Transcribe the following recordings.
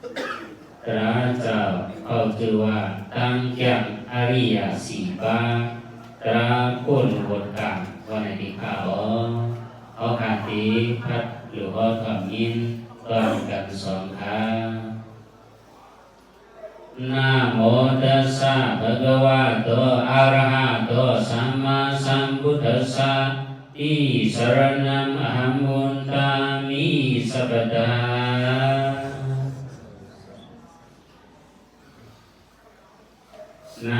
พระเจ้าเขาถือว่าตั้งแก่อริยสีบาตราปุณบทกลางวันในข่าวเอาคาติพัดหรือว่าทำยินต้อนกันสองขานะโมตัสสะภะคะวะโตอะระหะโตสัมมาสัมพุทธัสสะอิสรณังอะหังมุนตามิสัพพทาใน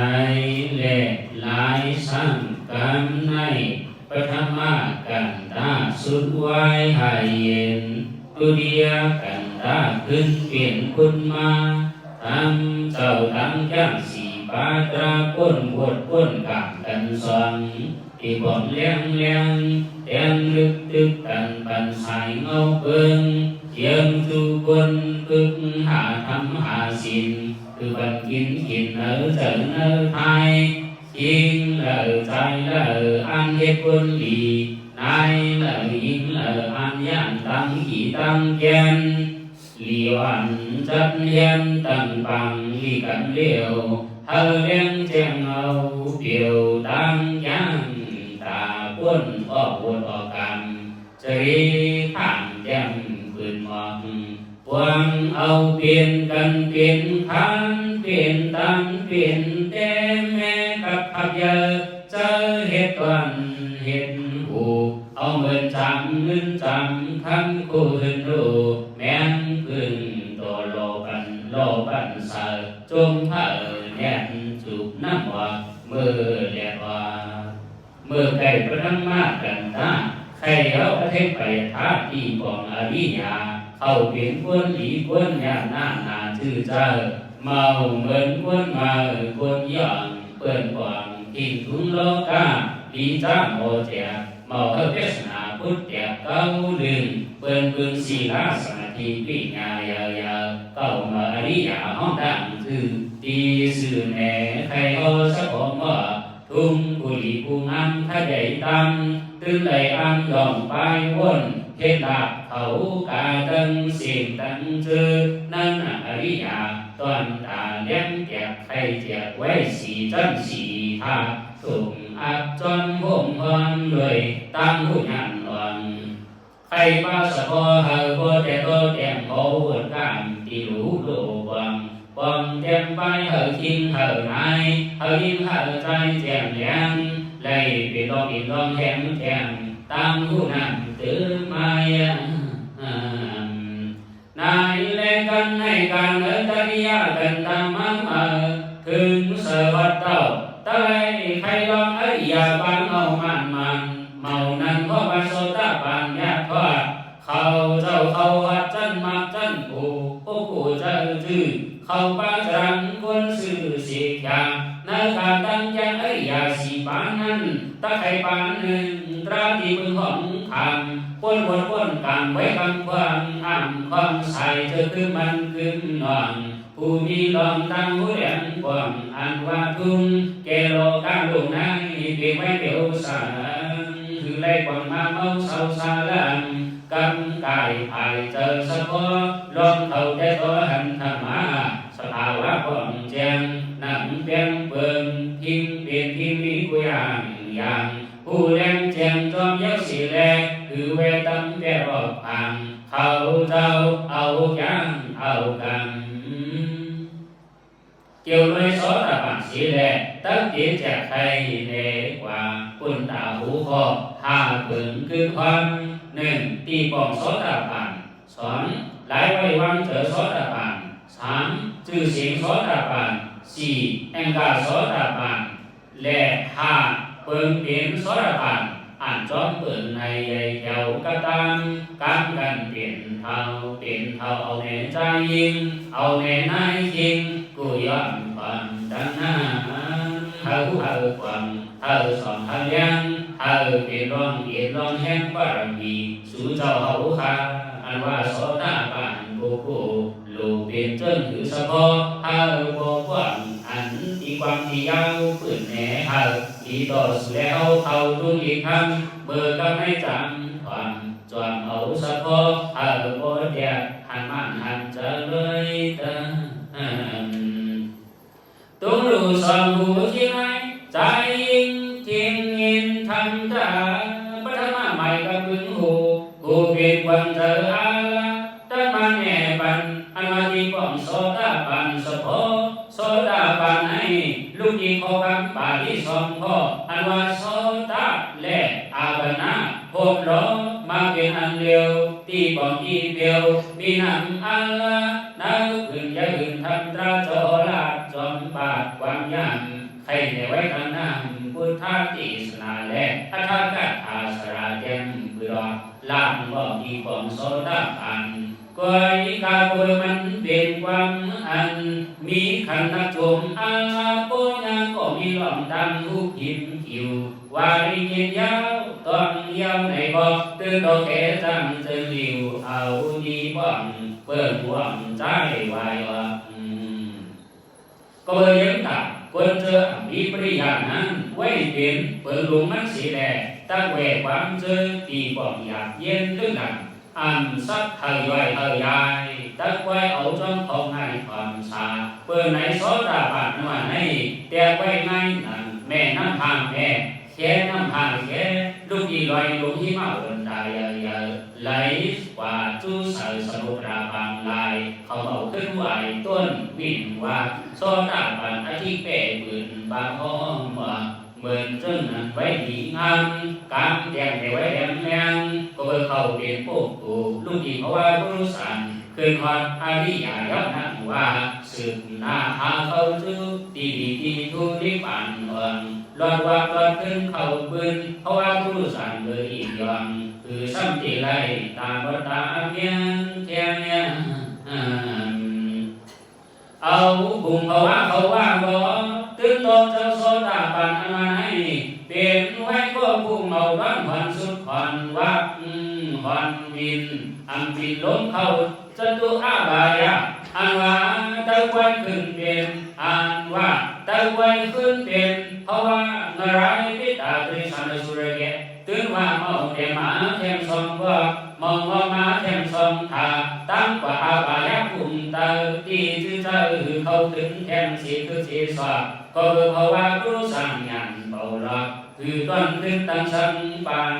และหลายสังกันในปฐมกันตาสุดไว้ให้เย็นตุเดียกันตาขึ้นเปลี่ยนคุณมาทำเจ้าตั้งจังสีปาตราพ้นบทพ้นกับกันสองที่บ่มเลี้ยงเตียงลึกตึกกันปันสายเงาเปิงเยี่ยมทุกคนพึกหาทำหาสินคือบันกินở trận ở thai yên lời trái lời an hết quân lì nay lời yên lời an gian tăng chỉ tăng chen lì hoàn chất hiên tầng bằng lì cẩn liều hơ đen chen âu điều tăng giang tà quân ở quân ở cam chơi thẳng chen quyền mọt quang âu tiền cần tiền than tiền tăng tiền tem mẹ cặp hạt giờ chơi hết toàn hết hù ông mình chăm khăn cô hình đồ men cường tổ lộ bẩn sợ chung thở đèn chụp năm hoặc mưa đẹp hòa mưa cày có thăng mát gần ta khay áo thêm phải thả đi còn ở đi nhà hầu biến quân lý quân nhà nà chư chờ màu mến quân mờ quân dọn quân quảng kinh thúng lô ca lý cha mô trẻ màu hợp biết nà bút đẹp câu đường quân quân xì lá sẵn thì bị nhà giờ cầu mà lý giả hóng đặng thư đi sư nè khay ô sắc hổ mở thung của lý cung ăn thay đầy tăng tư đầy ăn đồng bay quân thế lạc khẩu cả tân xiềng tăng chư nâng ở lý giả toàn thả đem kẹp hay chẹp quay xì chân xì tha thùng áp chân hôm hoan người tăng hữu nhàn đoàn hay ba sở vô hờ vô trẻ tô chèm hổ vượt cảm thì lũ lộ bằng chèm vai hờ chinh hờ nai hờ im hờ trai chèm leng lầy vì lo hẹn chèm tăng hữu nhàn tử mai nai lên căn hay càng ở ta đi gần ta mang mờ thương sợ vật tàu tay khay lon ấy giờ ban màu màn màu nắng có ba số ta bàn nhạt thoa khâu dầu khâu hoạt chân mặc chân cụ chân chư khâu ba rằng quân sự xì chàng nơi cả tăng giang ấy giờ xì bán ăn ta khay bán ra thì mừng hỏng thảm quân càng với càng quan ảm con xài cho tư man cưng đoàn phù mi lòng tăng hối đen quảng an hoa cung kê lô ca lô nai vì quay biểu sản thứ lây quảng ma mâu sâu xa làng cắm cài phải chờ sa phó lon thầu tế tố hành thầm á sa thảo á quảng chèn nặng đen bường thiên tiền thiên mỹ quy hàng hù đen chèn cho nhớ xì lê cứ về tâm kê bọc hàng khẩu trâu âu chán âu cầm chiều nuôi số là bản sĩ lệ tất chỉ chạc hay để quả quân tạo hữu khổ hà cứng cư khoan nên tì bỏng số là bản xoắn lái quay văng trở số là bản sáng trừ xính số là bản xì em gà số là bản lệ hà bừng biến số là bản ảnh chóm bừng này dày theo các tam cam gần tiền thầu ầu nền trai yên ầu nền nai yên cùi ẩm phần đăng na hầu quần hầu sòn hầu giang hầu tiền loan hen và mì sú châu hầu kha ăn qua số ta bản cụ lù tiền chân hữu sa phô hầu vô quần ảnh đi quang thì giao phượng nè hầu đi tổ sư lê hầu thầu tuôn liệt thăm bờ cam hay chạm toàn ấu sa phô hầu vô đẹp หันมันหันจะเลยเติมตุ้งรู้สอนหูที่ไหนใจยิ่งทิ้งยินทำตาปฐมใหม่กับบึงหูกูเปลี่ยนวันเธออาละตั้งมาแน่บันอันว่าที่ป้อมโซดาปันสะโพโซดาปันให้ลูกที่ขอคำป่าที่สองพ่ออันว่าโซดาและอาบนาพบล้อมาเป็นอันเดียวตีป้อมอีเดียวมีนำอาละนักขึ้นอย่าขึ้นทำตราโจลาจอมบาดความยำใครในไว้ทางน้ำพุทธาติสนาและอัฏฐกะอาสราเต็มเบื่อลาบบ่มีของโซดาปันก้อยกาโกยมันเป็นความอันมีขันนักชมอาโปญาก็มีหล่อมดังทุกหิมผิววาริเย็นยาวต้องยาวในบ่ตื่นโตแก่จังจะหลิวเอาดีบ้องเปิดหวงใจวายวะก็เลยยังตัดควรเจอมีปริยานั้นไว้เปลี่ยนเปิดลุงมันสีแดงตั้งแหวกความเจอตีป้องอยากเย็นลึกหลังอันสักเธอย่อยเธอยายตั้งไว้เอาจ้องของให้ความสาเปิดไหนโซดาบาดนวลให้แต่ไว้ไงนั่นแม่น้ำทางแม่แค่น้ำทางแค่ลูกอีลอยลุงที่มาเดินได้เยอะไหลกว่าจู้ใส่สนุกราบางลายเขาเอาขึ้นไหวต้นวิ่งว่าโซดาบาดอาทิเป้ปืนบางห้องว่าเหมือนจนนั้นไว้ดีงามกามแดงในไว้แดงแรงก็เบอเข้าเปลี่ยนพวกกูลูกอีเพราะว่าผู้รู้สันคืนความอาริยายอดนั่งว่าสืบหน้าหาเขาจูตีดีทุนิปันเอิงรอดว่าลอดขึ้นเข้าปืนเพราะว่าผู้รู้สันเลยอีกอย่างคือซ้ำตีไรตามบตาเมียนเทียนเนี่ยเอาบุ้งเขาว่าบ่ตึงโตเจ้าโซดาปันมาให้เปลี่ยนไว้ก็ผู้เมาร้อนผ่อนสุดผ่อนวักผ่อนวินอันบินล้มเข้าจตุอาบายะอันว่าตะไว้ขึ้นเป็นอันว่าตะไว้ขึ้นเป็นเพราะว่านรายพิตาตริสันสุรเกตึงว่าเมาเทมาเทมสมว่ามองว่ามาเทมสมทาตั้งกว่าอาบายะภูมิตาตีจื้อเจ้าเขาถึงแทมสีคือสีสวาก็เพราะว่ารู้สั่งยันเบาหลักคือต้นขึ้นตั้งสังปาน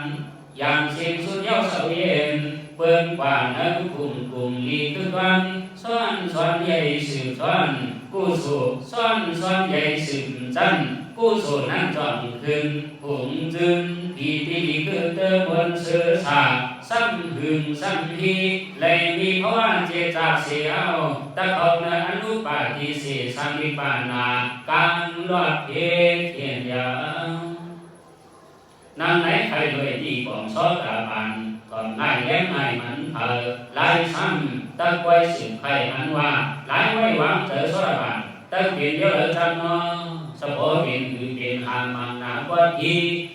อย่างเสียงสุดยอดเสาเย็นเปิ้นกว่านักกลุ่มลีคือวันซ้อนใหญ่สืบซ้อนกู้สู่ซ้อนใหญ่สืบจันกู้สู่นั้นจอนขึ้นผงจึงปีที่คือเติมบนเสือสาซ้ำหึงซ้ำทีเลยมีเพราะว่าเจจากเสียเอาตะเขาในอนุปาทิเสสัมมิปานาการลอดเทียนยาวนั่งไหนใครเลยดีของซอตาปันก่อนง่ายแย้มง่ายมันลายซ้ำตะไว้สืบใครอันว่าลายไว้วางเจอซอตาปันตะเปลี่ยนเยอะเลยจังเนาะสะโพกเป็นคือเป็นหางมังนาวัดที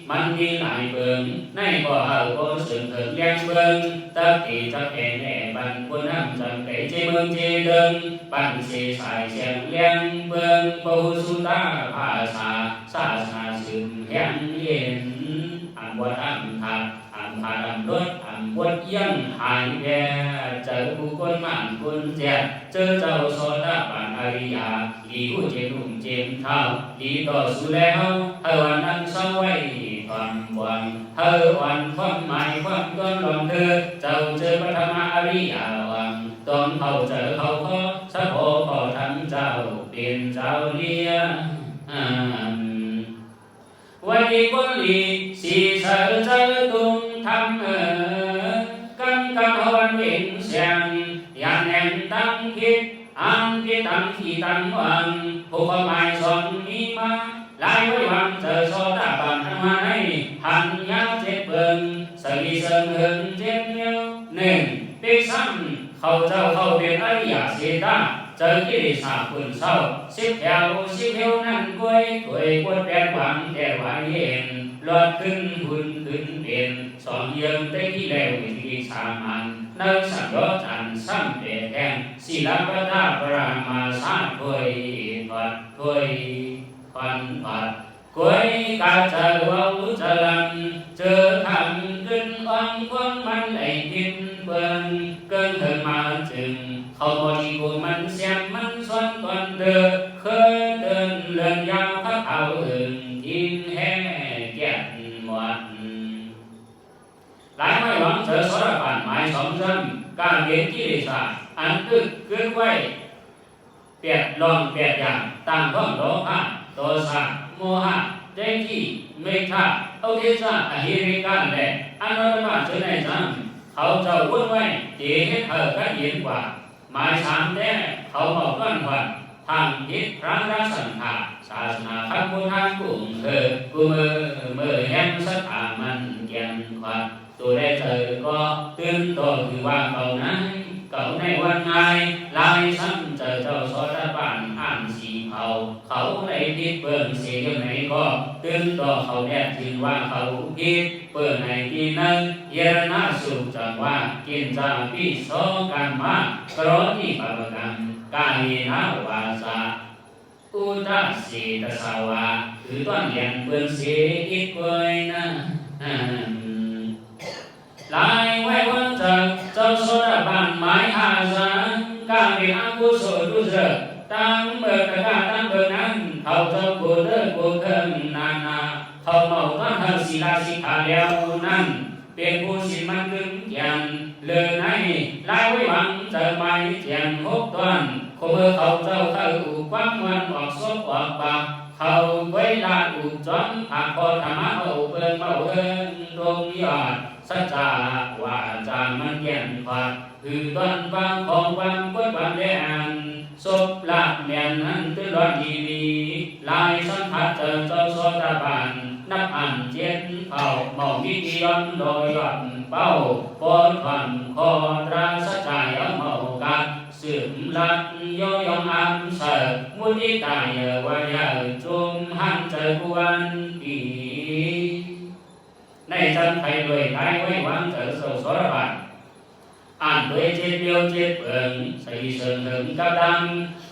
มันมีหลายเบิ่งในบ่อเฮาบ่สึงเถิงแย้งเบิ่งตะกี้ตะแก่แน่บันผู้นำจังไปเจเมืองเจเดิงปันเสสายเสียงเลี้ยงเบิ่งบ่สุตาภาษาศาสนาซึมแห้งเย็นอันบ่ทำทาอันพาดำรถอันบดยังหายแย่เจอผู้คนมันคนแจ่เจอเจ้าโซดาปันอริยาลีผู้เจนุ่มเจมเท้าลีต่อสู้แล้วเฮาวันนั้นเศร้าไว้ความหวังเฮาวันความหมายความต้นลมเธอเจ้าเจอปฐมอริยาวังตอนเขาเจอเขาก็สะโพกขอทำเจ้าเป็นเจ้าเลียวันนี้วันลีสีเสรเจอตุงทำกันวันเวียนเสียงยันแห่งตั้งคิดอันที่ตั้งที่ตั้งวังผู้ความหมายสอนมีมาลายไว้วางเจอโซดาบันทำมาให้หันยาวเจ็บเบิ่งสวีเสริงเหิงเจ็บเนียวหนึ่งปีซ้ำเขาเจ้าเขาเป็นอริยเสดาเจอกิริสาคุณเศร้าสิบแถวนั่นกล้วยถวยกวดแปดหวังแต่หวานเย็นลอดขึ้นหุ่นขึ้นเป็นสองเยิงได้ที่แล้ววิธีสามันนักสังยจันซ้ำเปรแทงศิลปะตาปรามาสาถวยผัดถวยพันผัดกล้วยกาเจอว่าจลันเจอทำขึ้นวังความมันไหลกินเปิงเกินเถิดมาจึง เขาบริบูรณ์มันเสียงมันส่วนตนเดินเคยเดินเลื่อนยาวพักเอาอื่นยิงแห่แก่นหมดหลายไม่หวังเจอสารพันหมายสองซ้ำการเรียนกิเลสอันตึกเกิดไว้เปียดลองเปียดอย่างต่างท้องโลภะโทสะโมหะเจติเมธาอุเทศะอหิริกาและอนัตตาเจอในซ้ำเขาจะวุ่นไว้เดี๋ยวเธอก็เย็นกว่าหมายสามแท้เขาบอกก้อนวันทางทิศพระราสันหาศาสนาขันธ์พุทธกลุ่มกูมือแห่งสถามันแก่นขวัญตัวได้เธอก็ตื่นตัวคือว่าเขานั้นเก่าในวันไงลายซ้ำเจอเจ้าสอดบ้านอ่านสีเขาในทิศเปิ่งเสียงไหนก็ตื่นตัวเขาแน่ถึงว่าเขาคิดเปิ่งในที่นั้นเยรนาสุขจังว่ากินจาพิโสกันมากรณีปรกรรมกายนาวาสาอุตสีตสาวาคือต้นเลี้ยงเปิ่งเสียอีกเว้ยนะลายไว้วันเจ้าโสดาบันหมายหาสังการเป็นอกุศลดุจตั้งเบิกกาตั้งเบิกนั้นเขาเจ้ากูเลิกกูเคิงนาเขาเมาต้นเธอศีลาสิกขาแล้วนั้นเป็นผู้สิมันกึ่งยันเลือในลายไว้หวังเจอไม้เทียนหกต้นขบเขาเจ้าเข้าอุกวังวันออกซบออกปากเขาไว้ลาอุจอมผักพอธรรมะเอาเปิงเบาเฮิงตรงยอดสัจจาวาจามันแก่นขวัดคือต้นฟังของความกวนความแดงศพหลักแม่นนั้นตื้อร้อนดีลายสัมผัสเจ้าโสดาบันนับอันเจ็ดเผ่าเมาวิญญาณโดยยอดเป้าปอนผ่อนคอตราสัจจายเมากัดสืบลัดย่อยองอันเสกมุติตายวิญญาณจุมหันเจกวนปีในจำไทยด้วยไทยไว้วางเจอโสดาบันอ่านด้วยเจ็ดเดียวเจ็ดเปิงใส่เสริมถึงกับดัง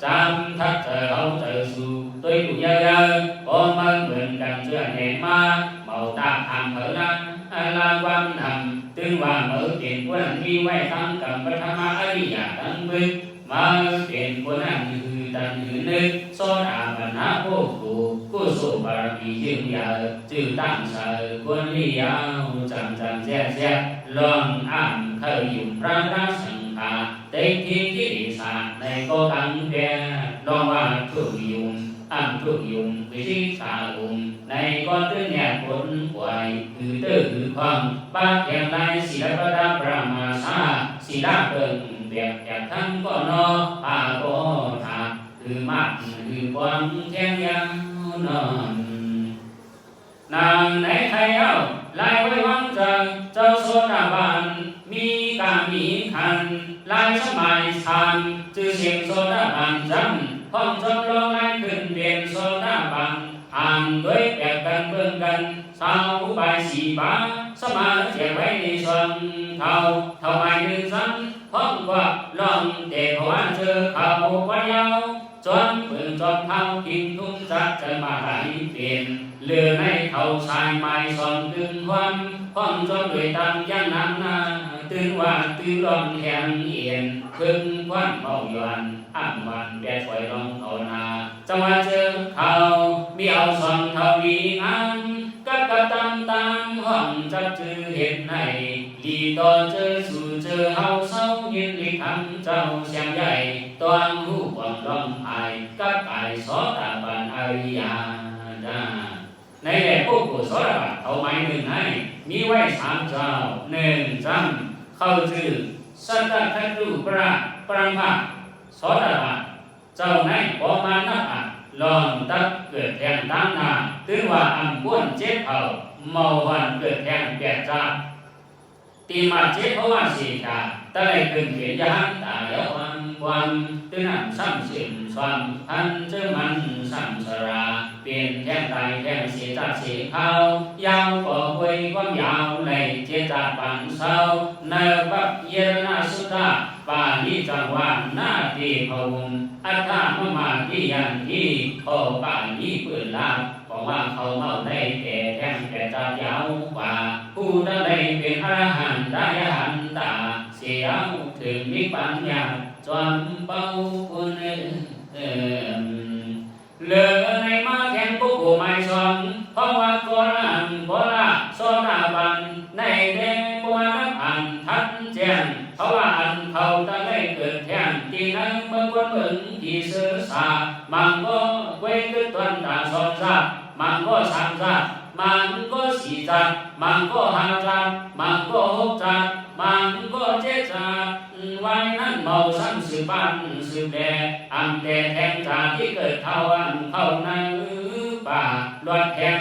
จำทักเธอเอาเธอสู่ตัวอยู่เยอะๆพอมันเหมือนกันเชื่อแห่งมาเมาตาทำเถอนั้นลาวันนำตึงว่าเมื่อเปลี่ยนคนนั้นมีไว้ทั้งกับพระธรรมอริยทั้งบึกมาเปลี่ยนคนนั้นคือตันหือนึกโซดาบันหาโภกุกุศลบารมียืนยาวจืดตั้งเสอคนลี้ยาวจำแจ๊ลองอ่านเคยอยู่พระราสังฆาเต็ที่กิริสาในก็ตังแก่ลองว่าทุกยุงทุกยุงวิธีสาอุมในก็ตื้อแง่ผลป่วยคือตื้อคือความป้าแก่ลายศิลปะพระมาสาศิลาเปิงเบียบจากทั้งก็นอปาโกธาคือมากคือความแข็งยังนอนนางในไทยเอาลายไว้วางเจ้าโสดาบันมีกามีขันลายสมัยทานจื่อเสียงโสดาบันจำห้องจำลองลายขึ้นเปลี่ยนโสดาบันอ่านด้วยแปลกกันเบิ่งกันสาวใบสีฟ้าสมาเสียไว้ในส่วนเขาไม่ดึงซ้ำห้องว่าลองเด็กหัวเจอเขาว่ายาวจนเบิ่งจนเท้ากินทุ่งจัดจะมาไหลเปลี่ยนเลือในเขาชายไม้สอนตึงความห้องจนด้วยตามย่างน้ำหน้าตื่นว่าตื่นร้อนแข็งเอียนพึ่งควันเมาหย่อนวันแดดไฟร้องเขานาจังหวะเจอเขามีเอาสอนเขาดีงามก็ตามห้องจับจือเห็นในดีต่อเจอสู่เจอเฮาเศร้ายินลิคำเจ้าเสียงใหญ่ตอนหูกวางร้องไห้กับไก่สอตาบันอริยาในแหล่พวกผู้สอดาเขาหมายหนึ่งให้มีไว้สามเจ้าหนึ่งจำเข้าชื่อสัตตะทัตุปรังภาสอดาเจ้าในพอมานับลองตักเกิดแทงตั้งนาถึงว่าอันบ้วนเจ็บเผาเมาวันเกิดแทงแก่จ้าตีมาเจ็บเพราะว่าสีกาตะไลขึ้นเขียนยันตาเยาวันตึงนั้นซ้ำสิมสวามพันเจอมันซ้ำสราเปลี่ยนแทงตายแทงเสียจากเสียขาวยาวก่อคุยความยาวในเจตาปันเศร้าเนบับเยรนาสุตาปานิจังวันนาทีพวุมอัฏฐามมาที่ยันที่พอปานิเปื่อนลาบบอกว่าเขาเมาได้แต่แทงแต่ตายาวกว่าผู้ใดเป็นอรหันต์ได้หันตาเสียวถึงนิพพานญาณ จอมเป้าคุณเหลือในมาแข่งกุกูไม่สองเพราะว่าโกราโซดาบันในเดบัวนักอันทัดแจ้งเพราะว่าอันเขาตะได้เกิดแทนที่นั้นเมื่อวันเบิ่งที่สื่อสามังก็เว้ยขึ้นตันตาสอนซามังก็สามซามังก็สี่จัดมังก็ห้าจัดมังก็หกจัดมังก็เจ็ดจัดไว้นั้นเมาซ้ำสืบบ้านสืบแดอันแต่แทงจากที่เกิดเท่าอันเข้าในป่าลอดแทง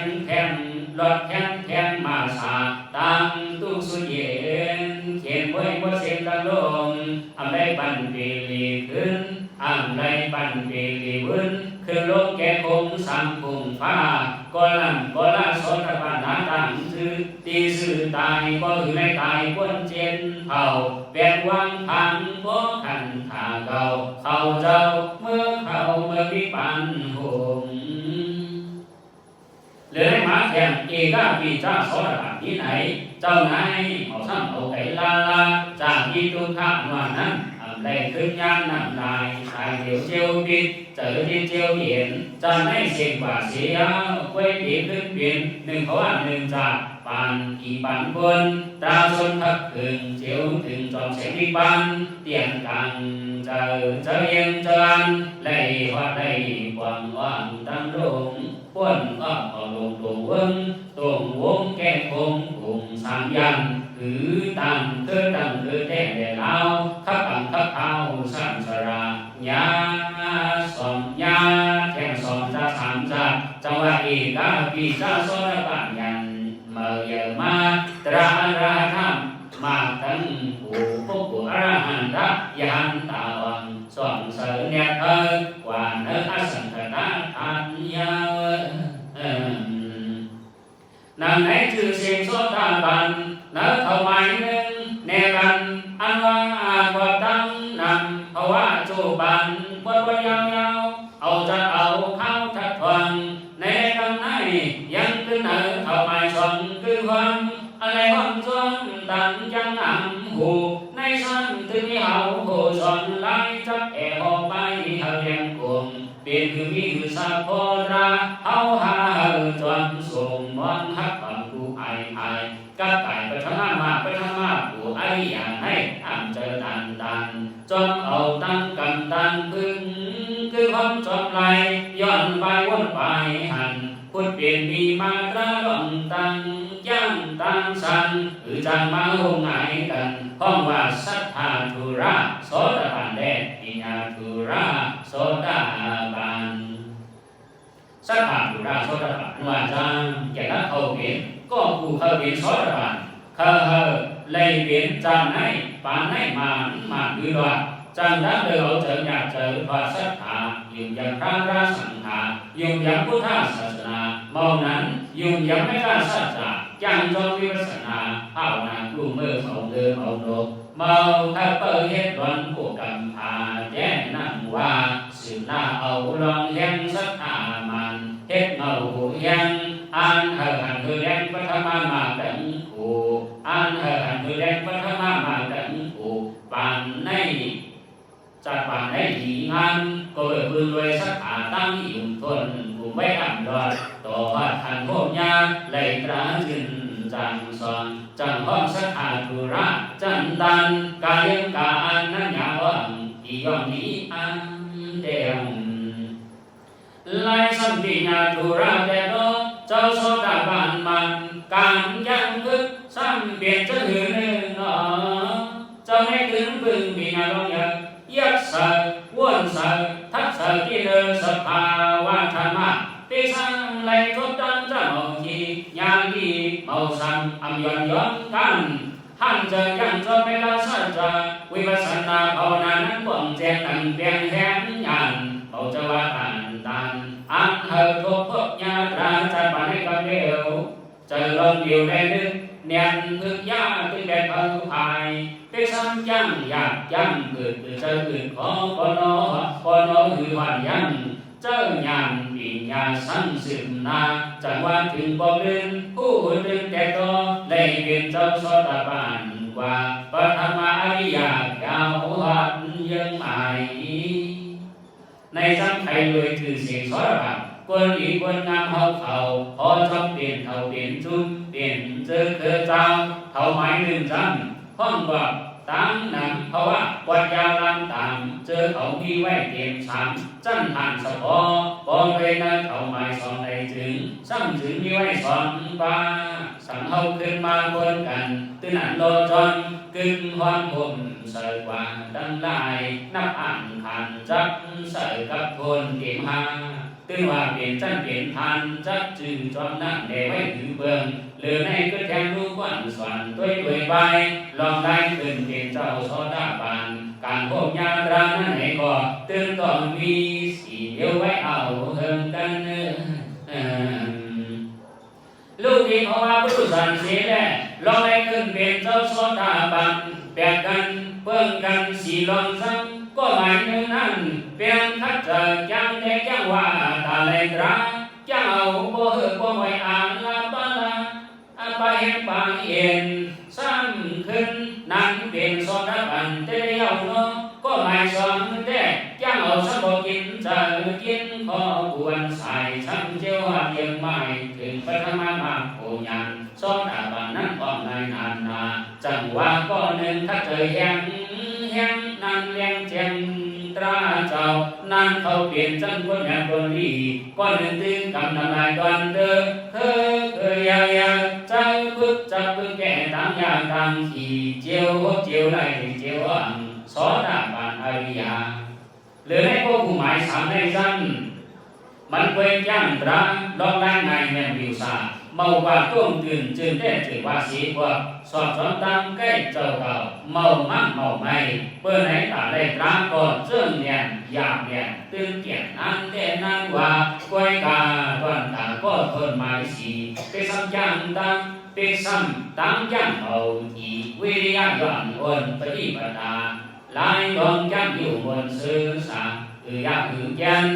ลอดแทงมาสาตั้งตุกสุเย็นเขียนไว้ว่าเสียงตะลมอันใดปันเปรีขึ้นอันใดปันเปรีวุ่นคือโลกแก่คงสังคงฟ้าก็ลาสอนตะปันหาตั้งชื่อตีสื่อตายก็คือในตายพ้นเจนเผาแปดวังพังบ่ขันขาเขาเจ้าเมื่อวิปันหงเหลือหมาแข่งเอกาปีจ้าสอนตะที่ไหนเจ้านายเอาซ้ำเอาไก่ลาจากที่ตุข้ามวันนั้นได้ขึ้นย่างน้ำลายตายเดียวเจียวปิดเจอที่เจียวเห็นจะไม่เสียงกว่าเสียไว้ปีขึ้นเปลี่ยนหนึ่งเขาหนึ่งจากปันอีปันบนตาชนทักถึงเจียวถึงจอมเสียงที่ปันเตียนกังเจอเย็นเจออันไล่ว่าได้หวังตั้งลงป้วนก็เอาลงตรงวงแก้คงกลุ่มสามยันถือตั้งคือแท้แต่เล่าขับเอาสัมสรายาสอมยาแทงสอมจะสามจังหวะอีกาปีจ้าโซดาบันยันเมื่อเยอะมาตราราธรรมมาตั้งผู้อรหันต์ยันตาวังสอนเสริญเนี่ยกว่าเนื้อสังขตาทันยานางไหนชื่อเสียงโซดาบันเนื้อเท่าไม้หนึ่งแนกันอันว่าตั้งนำเพราะว่าจูบันว่ายาวเอาจะเอาเข้าทัดทวงในกำไหนยังขึ้นเนื้อเท่าไม้สองคือความอะไรความจนตังยังอ่ำหูในชั้นถึงเฮาโหชนไล่จับแอหอบไปเฮาเลี้ยงกลุ่มเป็นคือมีคือสัพพราเฮาหาจนส่งมอนฮักบังกูไอกับไก่ไปทำมากูไออย่างให้อ่ำเจอตันจนเอาตั้งกำตันพึ่งคือความจบไหลย้อนไปวนไปหันพุทธเปลี่ยนมีมาตราลองตั้งย่างตั้งสันหรือจังมาหงายกันห้องว่าสัทธาธุระโสดาบันแดงอิญาธุระโสดาบันสัทธาธุระโสดาบันว่าจังแก่ละเขาเห็นก็กูเขาเห็นโสดาบันเขาเลยเห็นจังไหนปานไหนมาคือว่าจังนั้นเลยเอาเจออยากเจอพระสัทธายุ่งยังพระราสังฆายุ่งยังพุทธศาสนาเมานั้นยุ่งยังไม่กล้าสัจจะยังจงวิปัสสนาภาวนากลุ่มมือเอาเดิมเอาโลกเมาถ้าเปิดเฮ็ดวันผู้กำพาแจ้งนั่งว่าสืบหน้าเอาลองเลี้ยงสัทธามันเฮ็ดเมาหูยังอันหันคือแรงปัทมามาดังผูอันหันคือแรงปัทมามาดังผูปานในจัดปานในหีงานก็เปิดปืนรวยสักขาตั้งอยู่ทนผู้ไม่อันดอดต่อว่าทันโคมยาไหลตราขึ้นจังสอนจังห้องสักขาธุระจันตันกายังกาอันนั้นยาวังอียอมนี้อันเดียงไล่สัมปิญาธุระแต่โตเจ้าโสดาบันมันการยังพึกซ้ำเปลี่ยนจะหือหนึ่งเจ้าไม่ถึงพึงมีงานลงยักษ์สักวนสักทักสักที่เดินสภาวะธรรมะที่สั่งไหลทดดันจะมองทียางดีเมาสังอัมย้อนกันหันจะยังจะไม่ละสัจจะวิปัสสนาภาวนานั้นบ่งแจ้งตั้งเพียงแค่ยันเมาจะว่าตันอันเธอทุกพบญาตราจะปานให้กับเดียวจะลงเดียวได้ลึกเนียนพึกยาตึงแดดเผาภายได้ซ้ำยังอยากยังเกิดเจออื่นขอปนคือวันยังเจ้าหยานปิญญาสังสืบนาจังว่าถึงบ่ลืมผู้ดึงแต่ก็ได้เป็นเจ้าโสดาบันกว่าปฐมอริยะยาวหันเยอ dân mài này dám thầy người từ xiềng xóa bạc quân lý quân nam hậu khẩu họ trong tiền thầu tiền trung tiền dư cơ trao thầu máy đường răng phong bạc tám nắngเพราะว่าปัญญาลังต่างเจอเขามีไว้เตรียมฉันจันหันสะพอบอเวนันเขาหมายสอนในถึงซ้ำถึงมีไว้สอนปาสั่งเฮาขึ้นมาคนกันตื่นหันโลจนกึ่งความผมเสยกว่าดังลายนับอ่านขันจักเสยกับคนเก็บหาตื่นว่าเปลี่ยนจันเปลี่ยนทันจักจืดจอมนั่งเดไว้ถือเบิ่งเหลือในก็แทงรู้วันสวรรค์ด้วยใบลองได้ขึ้นเป็นเจ้าโซดาบานการพบยาตรานั้นไหนก็ตื่นต้องมีสีเดียวไว้เอาเฮิงกันลูกที่เขาว่าผู้สันเสียแล้ลองได้ขึ้นเป็นเจ้าโซดาบานแบ่งกันเพิ่งกันสีลองซ้ำก็หมายถึงนั้นเพียงคัดเจอยังเด็กยังว่าตาเลยตราจะเอาบ่เหือบ่ไว้อ่านลาบาลาไปเห็นบางเอ็นซ้ำขึ้นนั้นเป็นโซดาบันเดียวเนาะก็หมายสอนแต่จะเอาสักบ่กินจะกินขอควรใส่ซ้ำเจ้าว่าเพียงไม่ถึงปฐมมาโคยันโซดาบันนั้นก็ไม่นานนาจังว่าก็หนึ่งถ้าเจอแห้งนั้นเลี้ยงเจียงตราเจ้านั้นเขาเปลี่ยนจังคนแห่งคนดีก็หนึ่งถึงกำนำลายก่อนเด้อเคยยาใจพึกจับพึกแก่ตามอย่างตามขี่เจียวไหลเจียวอ่างสอดาบานอริยาหรือในพวกผู้หมายสามในสั้นมันเป็นย่างตราลองล่างในแห่งวิวสาเมาว่าต้วงตื่นจึงได้ถือว่าสีพวกสอบสอนตามใกล้เจ้าเก่าเมามั่งเมาไม่เพื่อไหนตาได้ตราก่อนเชื่องเนี่ยหยาบเนี่ยตื่นเกี่ยนอันแต่นั้นว่ากล้วยกาตอนตาก็ทนหมายสีไปซ้ำย่างตั้งไปซ้ำตั้งย่างเอาทีวิริยะย้อนวนปฏิปทาลายดวงจันทร์อยู่บนสื่อสารอยากถือยัน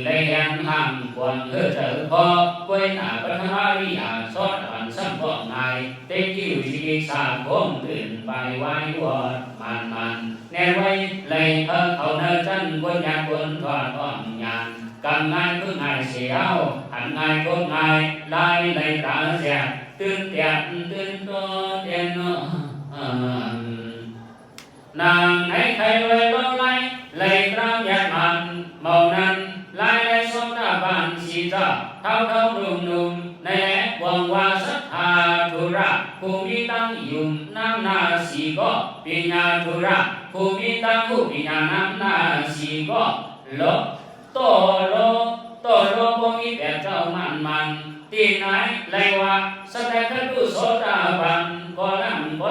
เลยยันห้ามควรเจอพอกล้วยหน้าปฐมาริยาสอดอันซ้ำก็ง่ายเต็มที่อยู่ชีวิตสาคมตื่นไปไว้วอดมันแน่ไว้เลยเขาเนินจันบนยานบนทอดอ่อนยานกำง่ายเพื่อง่ายเสียวหันง่ายก็ง่ายลายเลยตาเสียตื่นเตียนตื่นตัวเตียนนางไหนใครเลยลงไล่เลยตามยานมันเมานั้นลายในโซดาบานสีจ้าเท่านุ่มในแหลกวังวาสัทธาธุระภูมิตั้งยุ่มน้ำนาสีก็ปิญญาธุระภูมิตั้งผู้ปิญญาน้ำนาสีก็โลโตโลบ่มีแต่เจ้ามันตีไหนเลยว่าแสดงขึ้นดูโซดาบันก็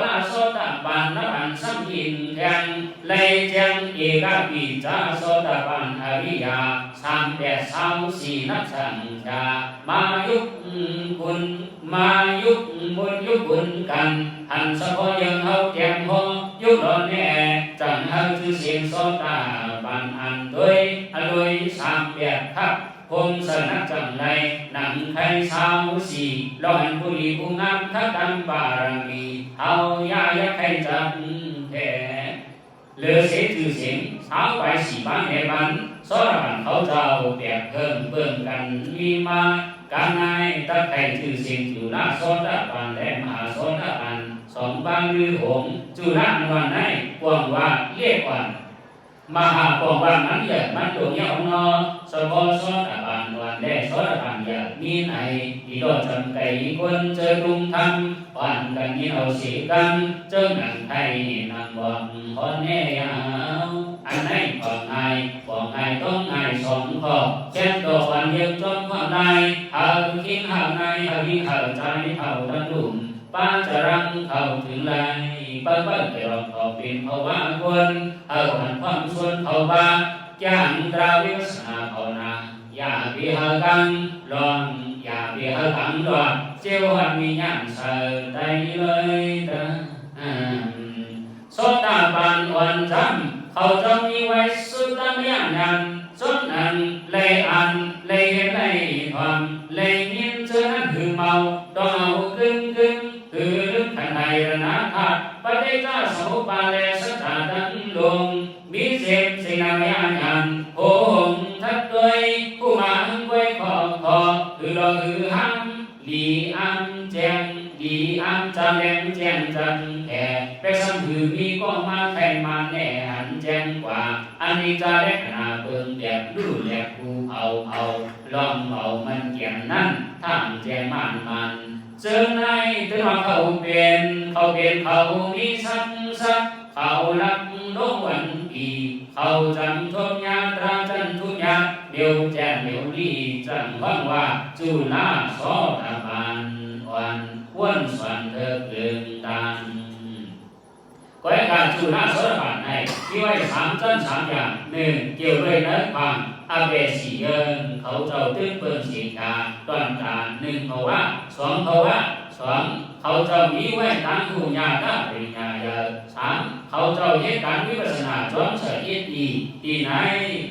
ลาโซดาบันนับอันซ้ำหินแทงเลยแจงเอกาปิจาโซดาบันอริยาสามแต่สามสี่นับสังชามายุคบุญกันหันสะพอยังเฮาแจงพอยุคหลอนแน่จังเฮาคือเสียงโซดาบันอันด้วยสามแบบครับพงสนักจังไรหนังไทยสาวสีลอยผู้ดีผู้งามทักกันบารมีเฮายาใครจังแท้เหลือเสียชื่อเสียงสาวไปสีบ้านในบ้านสอรันเขาเจ้าแบบเพิ่มเบิ่งกันมีมาการงานตะไคร้ชื่อเสียงจุฬาโซดาบันและมหาโซดาบันสองบางหรือหงจุฬาวันไหนกวางว่าเรียกวันมหาปองวันนั้นเยอะมันตัวเงี้ยของนอสปอโซดาบันวันแรกโซดาบันเยอะมีไหนอีโดจำไก่คนเจอรุงทำวันกันยี่เอาสีกันเจอหนังไทยนางวังพอแน่ยาวอันไหนของไงต้องไงสองข้อเช่นตัววันเยี่ยมจนความใดหาคิดหาในหาวิหาใจเท่าดันลุ่มป้าจะรังเข้าถึงไรเปิ้ลไปรอบขอบเป็นภาวะคนเอาหันความส่วนเขาบ้าจ้างตราวิสนาเขานาอย่าวิหากังลองอย่าวิหากังหลอดเจ้าหันมีญาณเสยใจเลยโซดาบันวันจำเขาจะมีไว้สุดตั้งยันสนอันเลยอันเลยเห็นเลยความเลยยิ้มเชื่อนั้นคือเมาต้องเอากึ่งคือลึกขันในระนาคาปฏิจจสมุปบาทและสัจจะดังลงมีเศษ วยผู้มาไว้ขอคือรอคือหังลีอันแจงลีอันจำแรงแจงจันแห่ไปซ้ำหือมีก็มาแข่งมาแน่หันแจงกว่าอันนี้จะได้ขนาเบิ่งแดบดูแลกูเอาลองเอามันเกี่ยงนั้นทางแจงมันเจอในถึงว่าเขาเป็นเขามีสักเขาลักโลกวันปีเขาจันทมยาตราจันทุญาเดียวแจ้งเดียวลีจังว่างว่าจุฬาโสดาบันวันวนส่วนเธอเกินตันก็ให้การจุฬาโสดาบันให้ที่ไว้3 อย่าง1เกี่ยวด้วยเนื้อความอาเบสีเยินเขาเจ้าตึ้งเปิงสีกาตอนตา1เขาว่า2เขาว่า2เขาเจ้ามีไว้ตั้งผู้ญาตาปริญญาเยอะ3เขาเจ้าเหตุการณ์วิปัสสนาจอมเสด็จดีที่ไหน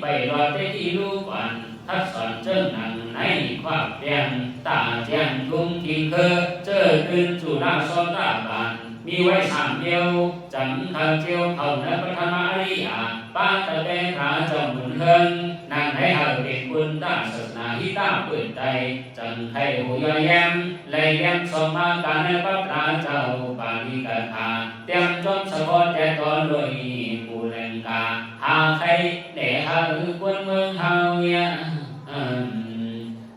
ไปรอได้ที่รู้ก่อนทักษะเจ้าหนังในความเปลี่ยนตาแจ้งทุ่งทิ้งเคอเจอขึ้นจุฬาโสดาบันมีไว้3เดียวจังขันเจียวเขาในพระธรรมอริยป้าตะเบงขาจอมบุญเฮิงนางให้หาเป็นคุณด้านศาสนาที่ตามเปิดใจจังให้หูยอแย้มเลยแย้มสมมาการในพระพระเจ้าปาณิกถาเตรียมจมสะพอนแจกอนโดยบูแรงกาหาใครเด่หาคนเมืองเฮาเนี่ย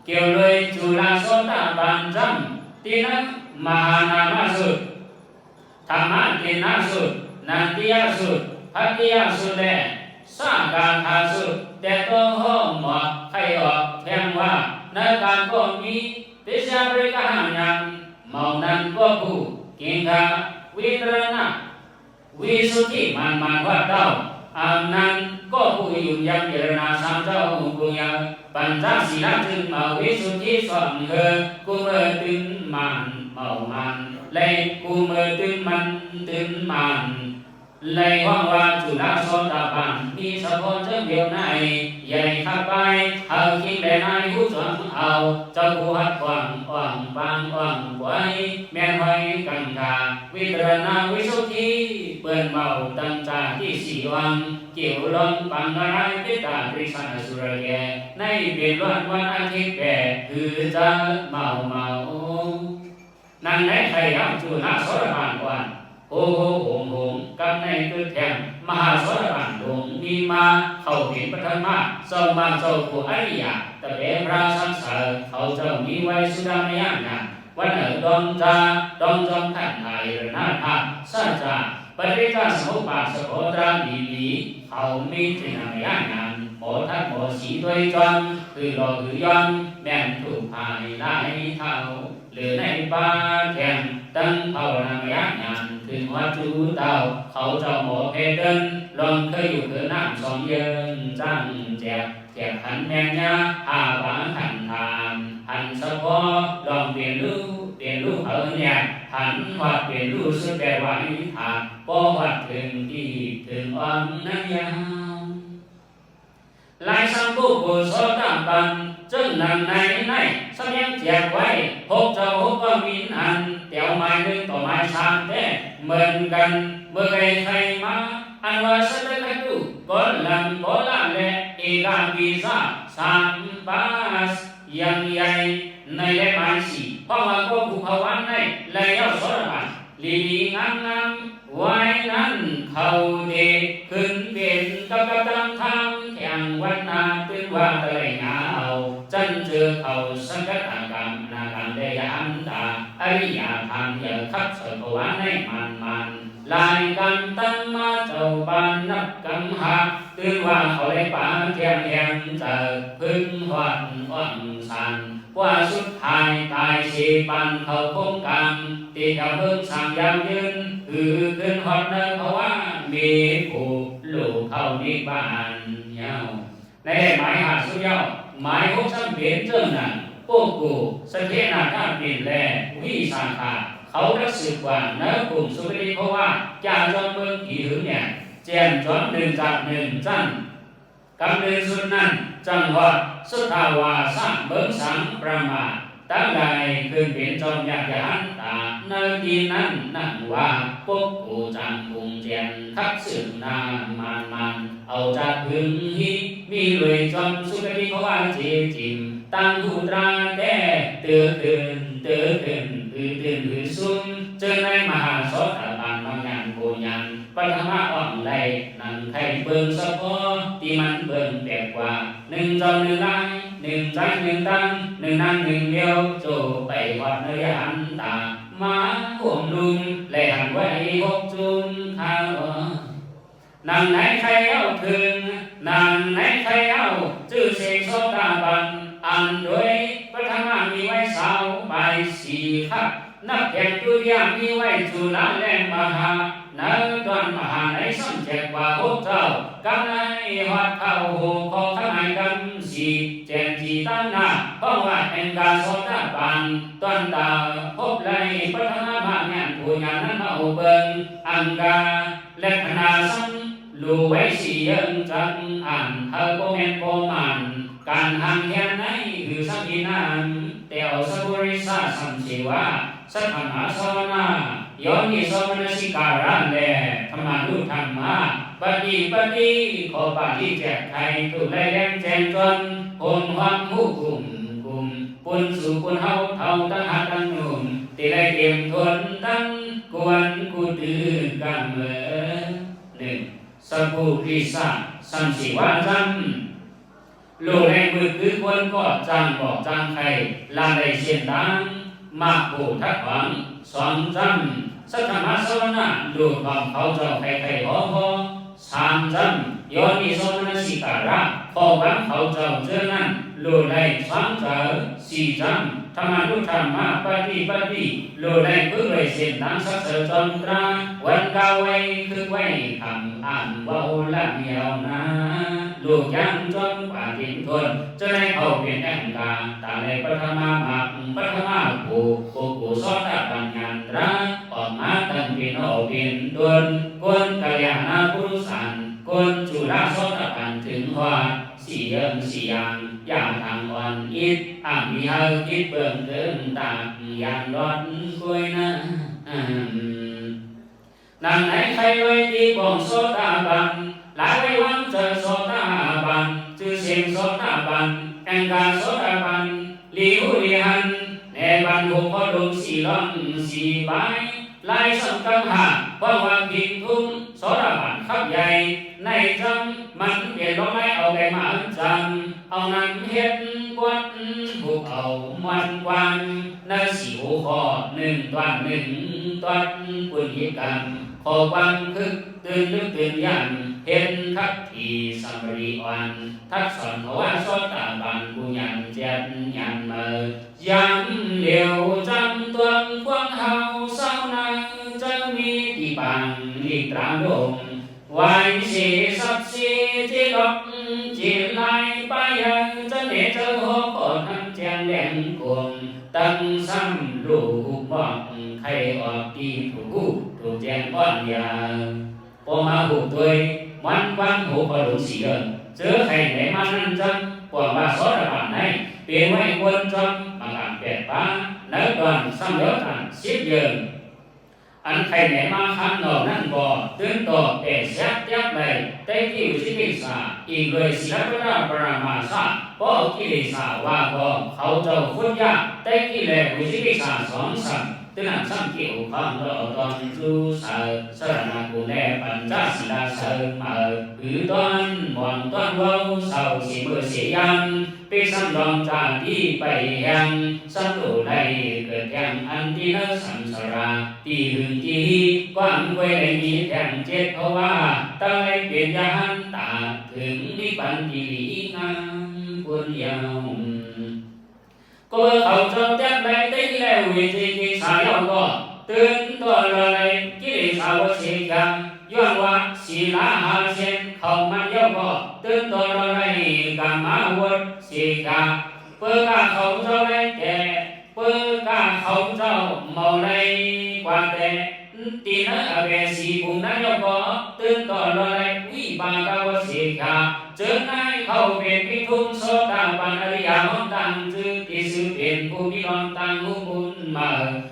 เกี่ยวเลยจุฬาโสดาบันจำที่นั้นมหานามาสุดธรรมะตินาสุดนันติยสุดพัทติยสุดแลสร้างการทาสุดแต่ตัวห้องหมอใครออกแทงว่าในการก็มีติสาบริกาหังยังเมานั้นก็ผู้กินขาวิตรณะวิสุทธิมันว่าเจ้าอันนั้นก็ผู้อยู่ยังเจรณาสามเจ้าผู้ยังปัญจศีลจึงมาวิสุทธิสองเธอกูเมื่อตึงมันเมามันเลยกูเมื่อตึงมันเลยว่างว่าจุฬาโสดาบันมีสะพอนเจ้าเดียวในใหญ่ข้าไปเอาคิงแดนายผู้สวมเอาเจ้าผู้หัดหวังปางไว้แม่ไว้กันกาวิตรณาวิสุทธิเปิ่นเมาตั้งจาที่4 วังเกี่ยวลงปังกรายพิตาตริสันสุรแยในเปลี่ยนวันอาทิตย์แก่คือจะเมานั่นไหนใครรับจุฬาโสดาบันก่อนโอ้โหหงกับในคือแทงมหาโสดาบันหงมีมาเข้าเป็นปฐมะเจ้ามาเจ้าผู้อริยะแต่เป็นพระสังเสริญเขาเจ้ามีไว้สุดามยานวันเหนือดองจอมท่านไทยนาถาสัจจะปฏิจจสมุปบาทสโคตราดีเขามีจินายานหมอทัดหมอสีด้วยจอมคือรอคือยอมแม่นถูกภายหลายเท่าหรือในบ้านแข่งตั้งเท่านางยานถึงวัดจูเต่าเขาเจ้าหมอเพเดินลองเคยอยู่เกินน้ำ2 เยือนจังแจกหันแมงยาหวังหันทานหันสะพอลองเปลี่ยนรูปเนี่ยหันวัดเปลี่ยนรูปสุดแต่ไว้ทานพอวัดถึงที่ถึงอ่อนนั้นยามลายสังกุบุโสดาบันจึงนั่งในสมัยแจกไว้6 เจ้า6ก็มีอันเตี่ยวไม้1ต่อไม้3แต่เหมือนกันเมื่อใครมาอันว่าสัตว์ดูก้อนลำและเอกาวิสา3 ปาสยังใหญ่ในและไม้4เพราะว่าก็ผู้ภาวันในและยอดโสดาบันลีงามไว้นั้นเขาเดขึ้นเป็นกับดังทางแข่งวันนาตื่นว่าตะไลงาเอาจันเจอเขาสังกัดอากรรมนาการได้ยามตาอริยธรรมเยอะคับสภาวะให้มันลายกันตั้งมาเจ้าบานนับกังหาตื่นว่าเขาได้ป่าเทียมเจอพึ่งหวัดอ่อนสันว่าสุดท้ายตายสีปันเขาคงกรรมตีเขาเพิ่งสั่งยามยืนคือขึ้นหอดเนินเพราะว่ามีผู้ลูกเข้านิบานเย้าในหมายหาสุยาหมายของสังเวียนเจ้านั้นพวกกูสเทนาข้าปินแลวิสาขาเขารักสืบว่าเนื้อกลุ่มสุริเพราะว่าจ่าจอมเมืองผีหึงเนี่ยแจมจอม1 จาก 1จันกำเนิดสุดนั้นจังหวัดสุทาวาสร้างเบิ้งสังประมา ตั้งใดขึ้นเป็นจอมยากยานตาเนื้อดีนั้นนั่งว่าพวกกูจังกุงเจียนทักซึ่งนามันเอาจากพึ่งฮิมีเลยจอมสุขดีเขาว่าเจจิมตั้งหูตราแต่เตือนขึ้นคือซุ่มเจอในมหาสดบานบางงานโบยันปัญหาอ่อนไหลนั่งไข่เบิ่งสะพอที่มันเบิ่งแปลกกว่าหนึ่งจอมหนึ่งลายหนึ่งใจหนึ่งตั้งหนึ่งนั่งหนึ่งเดียวโจไปวัดเนยหันตามาห่วงลุงและหันไว้หกจุนข้าวนั่งไหนใครเอาถึงนั่งไหนใครเอาชื่อเสกโซดาบันอันด้วยพระธรรมมีไว้สาวใบสีขับนักแข่งดุริยางมีไว้จุฬาแรงมหาเนื้อตอนมหาในสัมเจ็บว่าพวกเจ้ากำในหัดเข้าหูคอข้างในกำสีแจงจีตั้งหน้าเพราะว่าแห่งการสดาบันตอนดาวพบไหลพระธรรมบางงานผู้งานนั้นมาอุเบิงอังกาและขณะซ้ำลูไว้สียังจังอ่านเธอโบแมนโบมันการห่างแค่ไหนคือสักทีนั้นแต่เอาสับริษัทสัมเสวาสัทธมาสนาย้อนมีสมณสิการะแลธรรมานุธรรมะปฏิขอปฏิแจกไทยตุไลแรงแจงจนคนความผู้กุมปุนสู่ปุนเฮาเท่าตั้งหักตั้งหนุ่มตีไลเตรียมทนตั้งกวนกูตื่นกันเมื่อหนึ่งสัพพุริสะสัมสิวาจันโลแรงมือคือควรก็จังบอกจังใครลาได้เสียนดังมาผูทักหวังสอนจำสัทธมาสวนาดูความเขาเจ้าใครพอสามจำย้อนมีสมณสิการะพอหวังเขาเจ้าเจอนั้นโลได้สามเจอสี่จำธรรมานุธรรมะปฏิโลได้พึ่งเลยเสียนดังสักเสริจนตราวันกาไว้คือไว้คำอ่านว่าละเมียวนะลูกยังจนกว่าทิ้งทนจะได้เข้าเป็นแองกาตาในปัทมาหมักปัทมาผู้สอนปัญญาตราออกมาตั้งเป็นเอาเป็นดวนกวนกัลยาณพุรุสันกวนจุฬาสอนปันถึงว่าเสียงอย่างทางวันอิดมีเฮาคิดเบิ่งเดินตามอย่างร้อนกล้วยนะนั่งไหนใครไว้ที่กองโซดาบันหลายไว้วันเจอโซดาบันชื่อเสียงโซดาบันแองกาโซดาบันลิวลิหันในบันหุบพอดงสีล้อมสีใบลายสังกังหาว่าวางพิงทุ่งโซดาบันขับใหญ่ในจำมันเปลี่ยนร้องไห้เอาแก่มาจำเอานั้นเฮ็ดกวดผูกเอามันกวันนาสิวคอหนึ่งตอนปุญญกรรมขอความคึกตื่นยันเห็นคักทีสัมริวันทักษรหัวสดตาบันกุยันเจ็ดยันเมื่อย้ำเหลียวจำตัวควงเฮาเศร้านาจะมีที่บังที่ตราดงไว้สีสับสีที่หลอกจีไลไปยังจะเหนเจอหัวกอดทั้งแจงแดงกวงตั้งซ้ำลูกบอกใครออกที่ถูกแจงป้อนยาพอมาหูตัวมันวันหูพอหลงสีเดินเจอใครไหนมานั่นจังปวดว่าสอดผ่านไหนเปลี่ยนไว้ควรจำมาการแปดป้าเนื้อตอนซ้ำเยอะต่างเสียเยินอันใครไหนมาขันหนอนั่นบ่ตื่นต่อแต่แซ่บยับเลยแต่ที่วิสิสาอีกเลยศิลปะปรามาสาป้อกิเลสาว่าบ่เขาเจ้าคนยากแต่ที่แลวิสิสาสองสัมตึงสังเกตความรอตอนรู้สารนากุแลปัญจศีลาเสมาหือตอนมองตอนเว้าเศร้าสีมือเสียยังไปสัมรองจากที่ไปยังสัมโตได้เกิดยังอันที่นสัมสราที่หึงที่กว้างไว้ในมีแห่งเจ็ดเพราะว่าตายเปลี่ยนยานตาถึงนิพพานที่ดีงามควรยาวก็เขาเจ้าแจ้งไปได้แล้ววิธีที่สายเอาก็ตื่นตัวเลยกิเลสาวเสียงย้อนว่าศีลาหาเส้นเขามันเยอะก็ตื่นตัวเลยกามาวัดเสียงเพื่อกาเขาเจ้าเลยแก่เพื่อกาเขาเจ้าเมาเลยกว่าแต่ตีนั้นเอาแก่สีปุ่มนั้นเยอะก็ตื่นตัวเลยวิ ปากาวสิกขาเจอในเข้าเป็นพิทุนโสดาปันอริยมรรคตังจือที่สืบเป็นผู้มีรอนตังหูบุญมา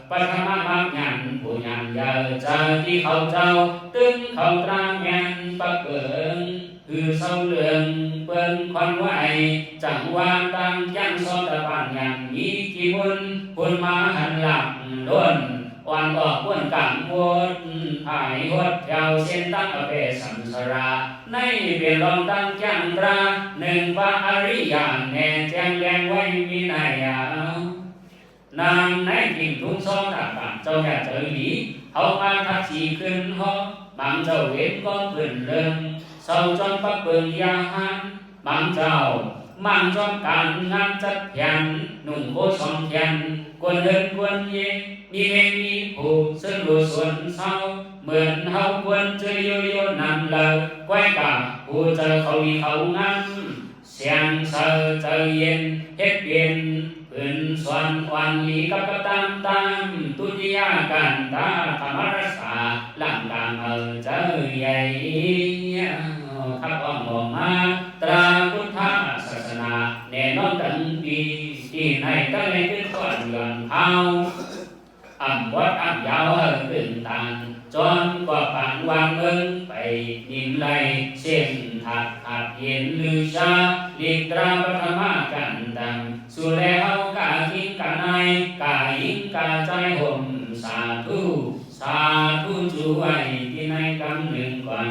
ปัทมามากยันผู้ยันยาใจที่เขาเจ้าตึงเขาตรางแมนปะเกิงคือเศร้าเรืองเปิ้นควันไหวจังหวะตังยังโสดาปันยันมีกี่บุญบุญมาหันหลังล้วนวันออกวนกังวดหายหดยาวเส้นตั้งอเปสัมสราในเปลี่ยนลองตั้งจังตราหนึ่งพระอริยานแน่แจ้งแรงไว้มีนายานางในกิ่งทุ่งซ้อนตาปากเจ้าอยากเจอหลีเขามาทักสีขึ้นหอบางเจ้าเว้นก็เปลี่ยนเรื่องเศร้าจนปักเปิงยาหันบางเจ้ามั่งจนการงานจัดแผนหนุ่มโคสองแขนกวนเดินกวนเย่มีเมมีผูกซึ่งรู้ส่วนเศร้าเหมือนเฮาควรจะโยโย่นำเลยไว้กับผู้เจอเขามีเขางั้นเสียงเสือเจอเย็นเฮ็ดเปลี่ยนพื้นส่วนวันลีกับกตามตามตุติยากันตาธรรมรสาหลังกลางเจอใหญ่ขับอ้อมออกมาตราพุทธศาสนาแน่นอนตั้งปีที่ในตั้งในขึ้นก่อนเดือนเฮาอ่ำวัดอ่ำยาวตึงต่างจนกว่าปานวางเมืองไปนิมไลเส้นถักขัดเย็นลือชาลีกตราปฐมากันดังสู่แล้วกาหิงกาในกาหิงกาใจห่มสาธุสาธุจุไว้ที่ในกำหนึ่งก่อน